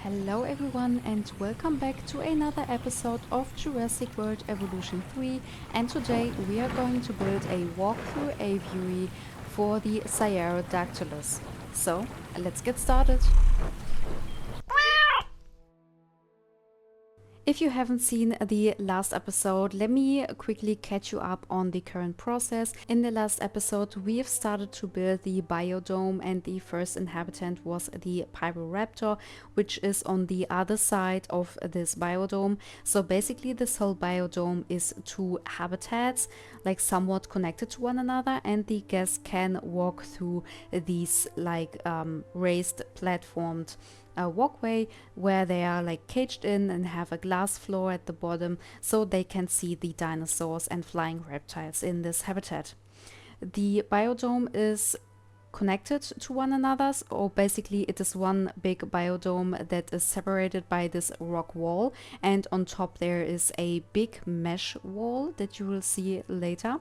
Hello everyone and welcome back to another episode of Jurassic World Evolution 3, and today we are going to build a walkthrough aviary for the Cearadactylus. So let's get started. If you haven't seen the last episode, let me quickly catch you up on the current process. In the last episode, we have started to build the biodome, and the first inhabitant was the pyroraptor, which is on the other side of this biodome. So basically this whole biodome is two habitats, like somewhat connected to one another, and the guests can walk through these raised platformed walkway where they are like caged in and have a glass floor at the bottom so they can see the dinosaurs and flying reptiles in this habitat. The biodome is connected to one another, or basically it is one big biodome that is separated by this rock wall, and on top there is a big mesh wall that you will see later.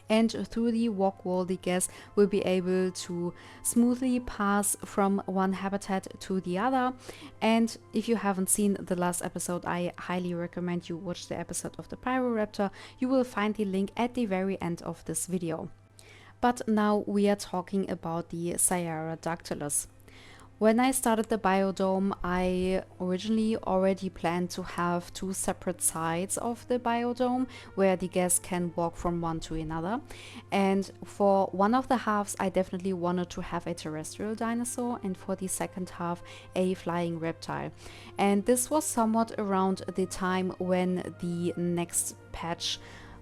And through the walk wall, the guests will be able to smoothly pass from one habitat to the other. And if you haven't seen the last episode, I highly recommend you watch the episode of the Pyroraptor. You will find the link at the very end of this video. But now we are talking about the Cearadactylus. When I started the biodome, I originally already planned to have two separate sides of the biodome where the guests can walk from one to another. And for one of the halves, I definitely wanted to have a terrestrial dinosaur, and for the second half, a flying reptile. And this was somewhat around the time when the next patch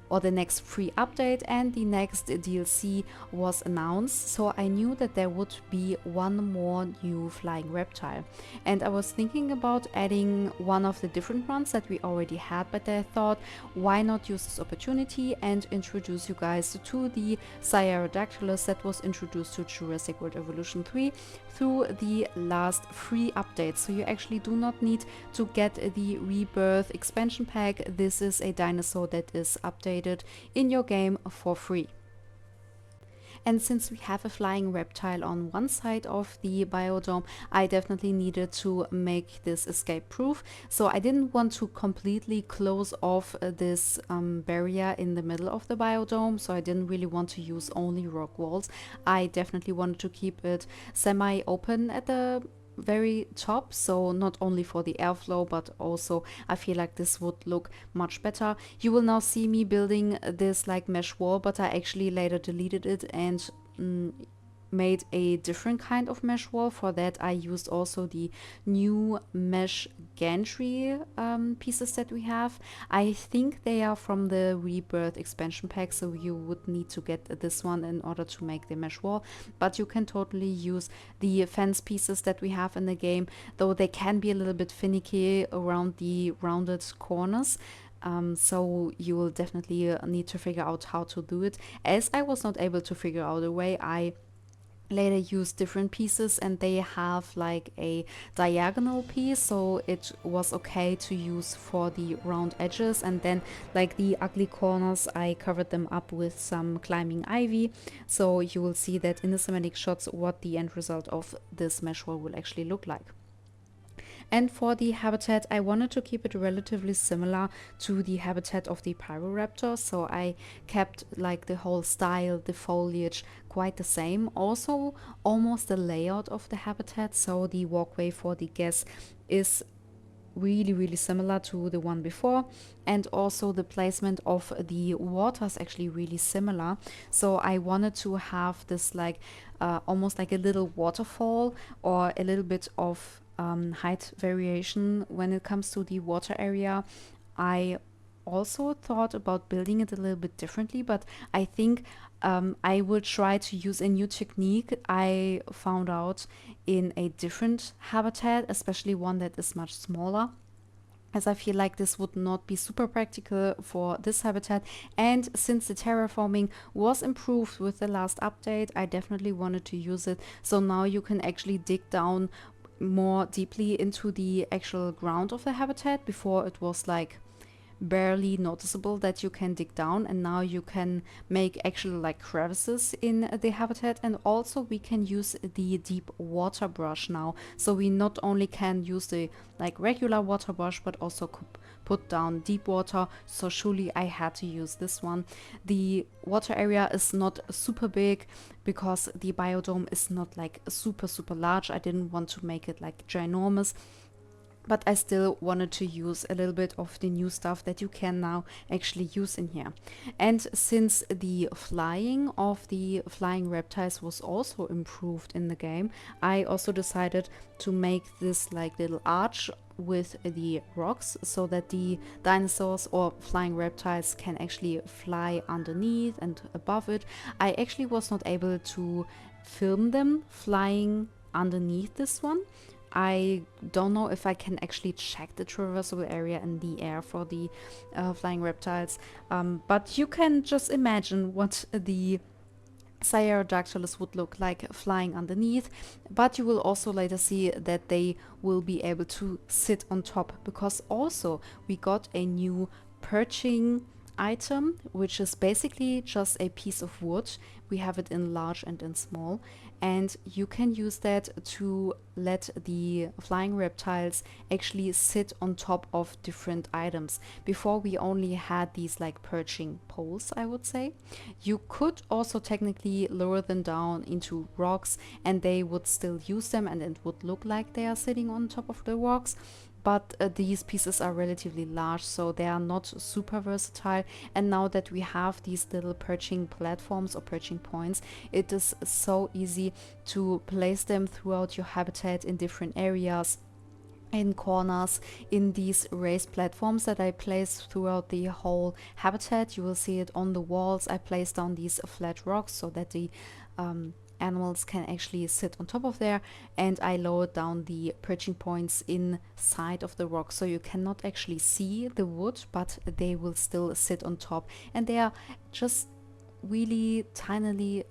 or the next free update and the next DLC was announced, so I knew that there would be one more new flying reptile. And I was thinking about adding one of the different ones that we already had, but I thought, why not use this opportunity and introduce you guys to the Cearadactylus that was introduced to Jurassic World Evolution 3 through the last free update. So you actually do not need to get the Rebirth expansion pack. This is a dinosaur that is updated in your game for free. And since we have a flying reptile on one side of the biodome, I definitely needed to make this escape proof. So I didn't want to completely close off this barrier in the middle of the biodome. So I didn't really want to use only rock walls. I definitely wanted to keep it semi-open at the very top, so not only for the airflow, but also I feel like this would look much better. You will now see me building this like mesh wall, but I actually later deleted it and made a different kind of mesh wall. For that I used also the new mesh gantry pieces that we have. I think they are from the Rebirth expansion pack, so you would need to get this one in order to make the mesh wall, but you can totally use the fence pieces that we have in the game, though they can be a little bit finicky around the rounded corners. So you will definitely need to figure out how to do it. As I was not able to figure out a way, I later use different pieces, and they have like a diagonal piece, so it was okay to use for the round edges, and then like the ugly corners I covered them up with some climbing ivy. So you will see that in the cinematic shots what the end result of this mesh wall will actually look like. And for the habitat, I wanted to keep it relatively similar to the habitat of the Pyroraptor, so I kept like the whole style, the foliage quite the same. Also almost the layout of the habitat, so the walkway for the guests is really similar to the one before, and also the placement of the water is actually really similar. So I wanted to have this like almost like a little waterfall or a little bit of height variation when it comes to the water area. I also thought about building it a little bit differently, but I think I will try to use a new technique I found out in a different habitat, especially one that is much smaller, as I feel like this would not be super practical for this habitat. And since the terraforming was improved with the last update, I definitely wanted to use it. So now you can actually dig down more deeply into the actual ground of the habitat. Before it was like barely noticeable that you can dig down, and now you can make actually like crevices in the habitat. And also we can use the deep water brush now, so we not only can use the like regular water brush but also could put down deep water. So surely I had to use this one. The water area is not super big because the biodome is not like super large. I didn't want to make it like ginormous, but I still wanted to use a little bit of the new stuff that you can now actually use in here. And since the flying of the flying reptiles was also improved in the game, I also decided to make this like little arch with the rocks so that the dinosaurs or flying reptiles can actually fly underneath and above it. I actually was not able to film them flying underneath this one. I don't know if I can actually check the traversable area in the air for the flying reptiles, but you can just imagine what the Cearadactylus would look like flying underneath. But you will also later see that they will be able to sit on top, because also we got a new perching item, which is basically just a piece of wood. We have it in large and in small, and you can use that to let the flying reptiles actually sit on top of different items. Before we only had these like perching poles, I would say. You could also technically lower them down into rocks and they would still use them and it would look like they are sitting on top of the rocks. But these pieces are relatively large, so they are not super versatile. And now that we have these little perching platforms or perching points, it is so easy to place them throughout your habitat in different areas, in corners, in these raised platforms that I place throughout the whole habitat. You will see it on the walls. I place down these flat rocks so that the animals can actually sit on top of there, and I lowered down the perching points inside of the rock so you cannot actually see the wood, but they will still sit on top, and they are just really tinily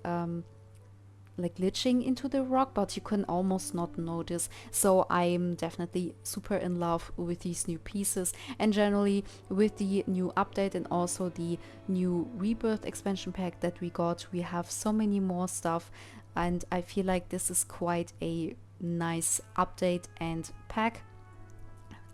like glitching into the rock, but you can almost not notice. So I'm definitely super in love with these new pieces, and generally with the new update and also the new rebirth expansion pack that we got, we have so many more stuff, and I feel like this is quite a nice update and pack.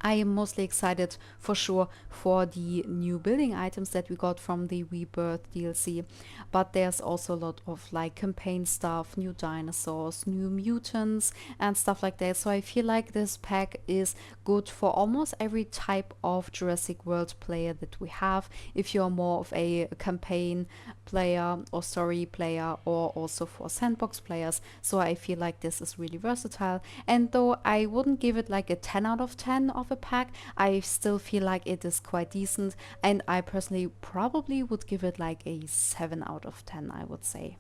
I am mostly excited for sure for the new building items that we got from the Rebirth DLC, but there's also a lot of like campaign stuff, new dinosaurs, new mutants and stuff like that. So I feel like this pack is good for almost every type of Jurassic World player that we have. If you're more of a campaign player or story player, or also for sandbox players. So I feel like this is really versatile, and though I wouldn't give it like a 10 out of 10 of a pack, I still feel like it is quite decent, and I personally probably would give it like a 7 out of 10, I would say.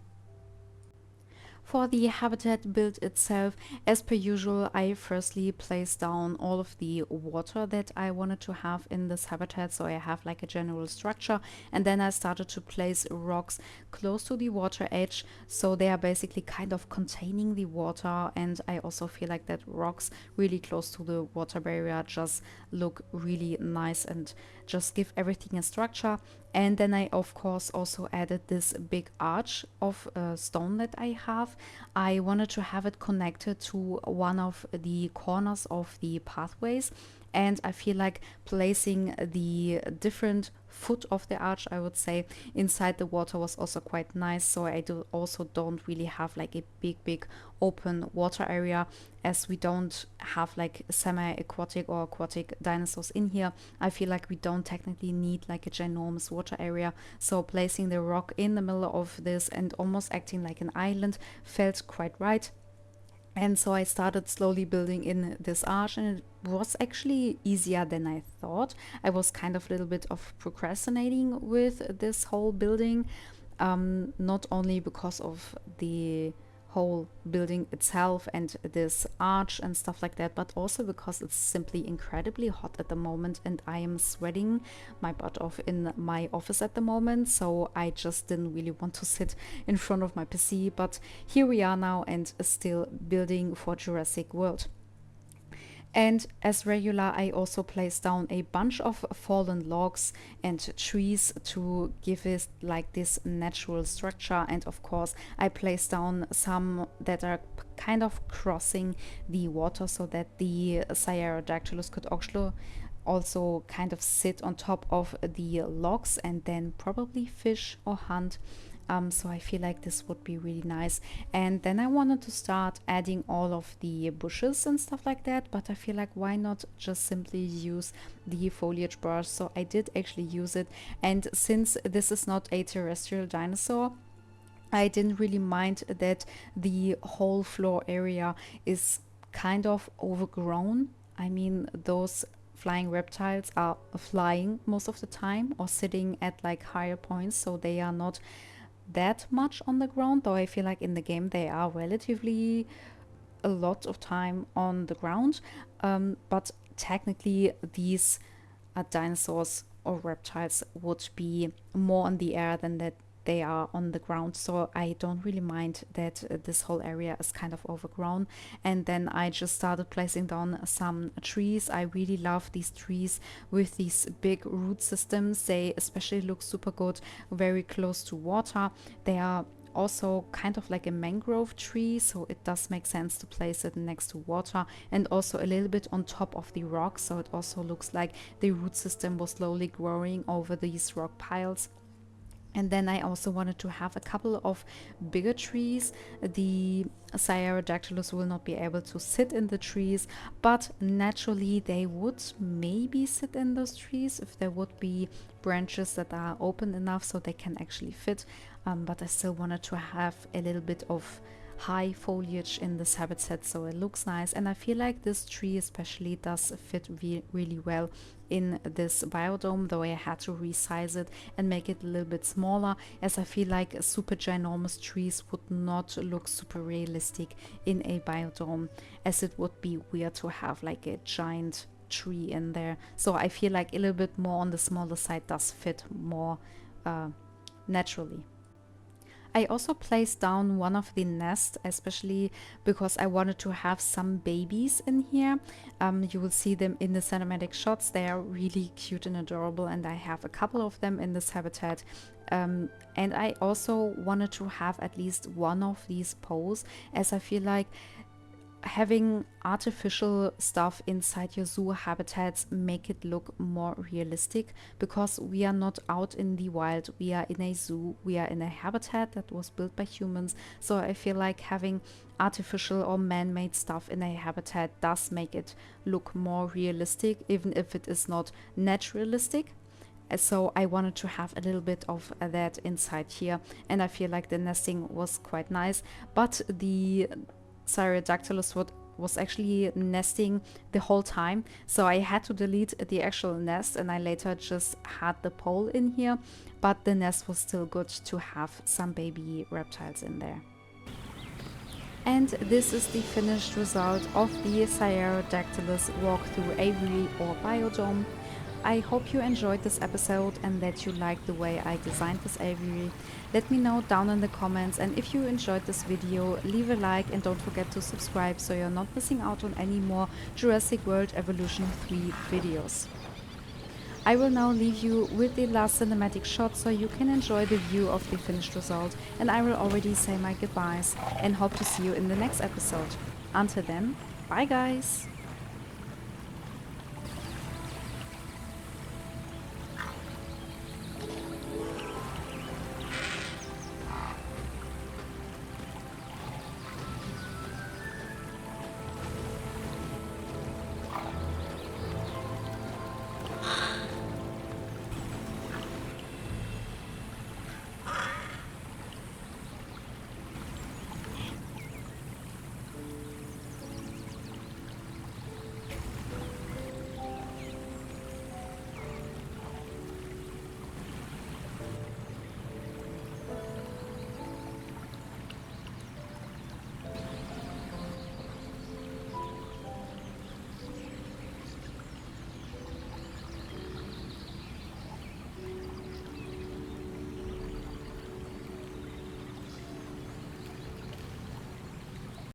For the habitat build itself, as per usual, I firstly placed down all of the water that I wanted to have in this habitat, so I have like a general structure, and then I started to place rocks close to the water edge, so they are basically kind of containing the water. And I also feel like that rocks really close to the water barrier just look really nice and just give everything a structure. And then I of course also added this big arch of stone that I have. I wanted to have it connected to one of the corners of the pathways, and I feel like placing the different foot of the arch, I would say, inside the water was also quite nice. So I also don't really have like a big open water area, as we don't have like semi-aquatic or aquatic dinosaurs in here. I feel like we don't technically need like a ginormous water area, so placing the rock in the middle of this and almost acting like an island felt quite right. And so I started slowly building in this arch, and it was actually easier than I thought. I was kind of a little bit of procrastinating with this whole building, not only because of the whole building itself and this arch and stuff like that, but also because it's simply incredibly hot at the moment and I am sweating my butt off in my office at the moment, so I just didn't really want to sit in front of my PC. But here we are now and still building for Jurassic World. And as regular, I also placed down a bunch of fallen logs and trees to give it like this natural structure. And of course, I placed down some that are kind of crossing the water so that the Cearadactylus could also kind of sit on top of the logs and then probably fish or hunt. So I feel like this would be really nice. And then I wanted to start adding all of the bushes and stuff like that, but I feel like why not just simply use the foliage brush. So I did actually use it, and since this is not a terrestrial dinosaur, I didn't really mind that the whole floor area is kind of overgrown. I mean, those flying reptiles are flying most of the time or sitting at like higher points, so they are not that much on the ground, though I feel like in the game they are relatively a lot of time on the ground. But technically these dinosaurs or reptiles would be more on the air than that they are on the ground, so I don't really mind that this whole area is kind of overgrown. And then I just started placing down some trees. I really love these trees with these big root systems. They especially look super good very close to water. They are also kind of like a mangrove tree, so it does make sense to place it next to water, and also a little bit on top of the rock, so it also looks like the root system was slowly growing over these rock piles. And then I also wanted to have a couple of bigger trees. The Cearadactylus will not be able to sit in the trees, but naturally they would maybe sit in those trees if there would be branches that are open enough so they can actually fit. But I still wanted to have a little bit of high foliage in this habitat, so it looks nice. And I feel like this tree especially does fit really well in this biodome, though I had to resize it and make it a little bit smaller, as I feel like super ginormous trees would not look super realistic in a biodome, as it would be weird to have like a giant tree in there. So I feel like a little bit more on the smaller side does fit more naturally. I also placed down one of the nests, especially because I wanted to have some babies in here. You will see them in the cinematic shots. They are really cute and adorable, and I have a couple of them in this habitat. And I also wanted to have at least one of these poles, as I feel like having artificial stuff inside your zoo habitats make it look more realistic, because we are not out in the wild, we are in a zoo, we are in a habitat that was built by humans. So I feel like having artificial or man-made stuff in a habitat does make it look more realistic, even if it is not naturalistic. So I wanted to have a little bit of that inside here, and I feel like the nesting was quite nice. But the Cearadactylus was actually nesting the whole time, so I had to delete the actual nest, and I later just had the pole in here, but the nest was still good to have some baby reptiles in there. And this is the finished result of the Cearadactylus walk through aviary or biodome. I hope you enjoyed this episode and that you liked the way I designed this aviary. Let me know down in the comments, and if you enjoyed this video, leave a like and don't forget to subscribe so you're not missing out on any more Jurassic World Evolution 3 videos. I will now leave you with the last cinematic shot so you can enjoy the view of the finished result, and I will already say my goodbyes and hope to see you in the next episode. Until then, bye guys!